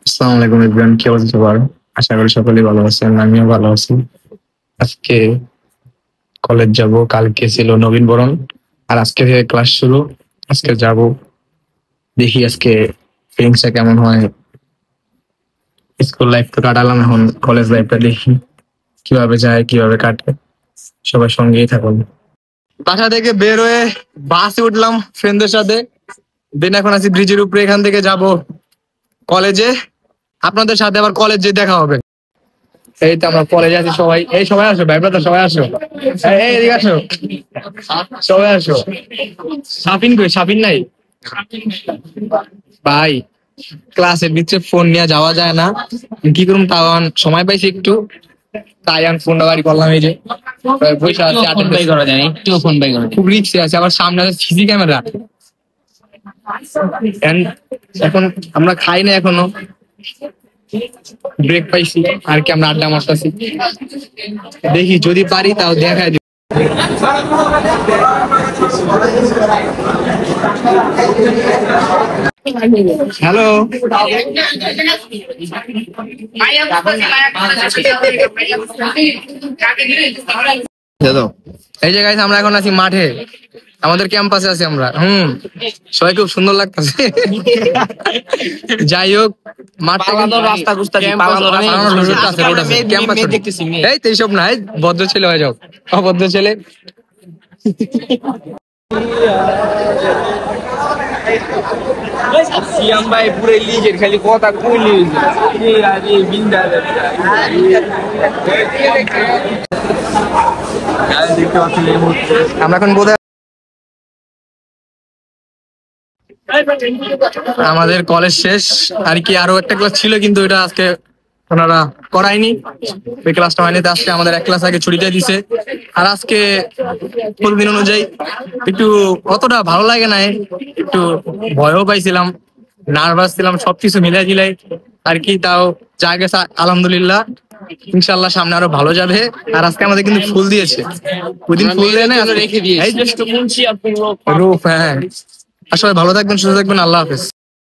আসসালামু আলাইকুম ইব্রাহিম, কি অবস্থা সবার? আশা করি সকলেই ভালো আছেন, আমিও ভালো আছি। আজকে কলেজ যাব, কালকে ছিল নবীনবরণ আর আজকে থেকে ক্লাস শুরু। আজকে যাব, দেখি আজকে ফিলিংসটা কেমন হয়। স্কুল লাইফ তো কাটালাম, এখন কলেজ লাইফটা দেখি কিভাবে যায় কিভাবে কাটে। সবার সঙ্গেই থাকুন। বাসা থেকে বের হয়ে বাসে উঠলাম ফ্রেন্ডদের সাথে, দেন এখন আছি ব্রিজের উপরে, এখান থেকে যাব কলেজে। আপনাদের সাথে আবার কলেজে দেখা হবে। এই তো আমরা কলেজে আছি সবাই, এই সবাই আসো ভাই ব্রাদার, সবাই আসো, এই এদিকে আসো, সবাই আসো। সাফিন কই? সাফিন নাই ভাই, ক্লাসের ভিতরে ফোন নিয়ে যাওয়া যায় না, কি করুম? তাও সময় পাইছি একটু, তাই আমি ফোনটা বাড়ি করলাম। এই যে পয়সা আছে, ফোন বাই করা যায় না, একটু ফোন বাই করা যায়। খুব রিক্সে আছে, আবার সামনে আছে সিসি ক্যামেরা। এখন আমরা খাই না এখনো, ব্রেক পাইছি আর কি, আমরা আড্ডা মারতেছি। দেখি যদি পারি তাও দেখাই দিব। হ্যালো, এই যে গাইস আমরা এখন আছি মাঠে, আমাদের ক্যাম্পাসে আছি আমরা। সবাই খুব সুন্দর লাগতেছে। যাই হোক, মাঠটা রাস্তা এই তো এইসব নাই, ভদ্র ছেলে হয়ে যাও, অভদ্র ছেলে। সিয়াম ভাই পুরো লিজের খালি কথা কইলি আরে বিন্দা আমরা এখন বোধহয় আমাদের কলেজ শেষ আর কি, আরো একটা ক্লাস ছিল কিন্তু এটা আজকে ওনারা করায়নি, ওই ক্লাসটা হয়নি। তো আজকে আমাদের এক ক্লাস আগে ছুটিতে দিছে। আর আজকে প্রতিদিন অনুযায়ী একটু অতটা ভালো লাগে না, একটু ভয়ও পাইছিলাম, নার্ভাস ছিলাম, সবকিছু মিলাই জিলাই আর কি। তাও যা গেছে আলহামদুলিল্লাহ, ইনশাল্লাহ সামনে আরো ভালো যাবে। আর আজকে আমাদের কিন্তু ফুল দিয়েছে, ওইদিন ফুল দেয় না, রেখে দিয়েছি রূপ। হ্যাঁ, আর সবাই ভালো থাকবেন, সুস্থ থাকবেন, আল্লাহ হাফেজ।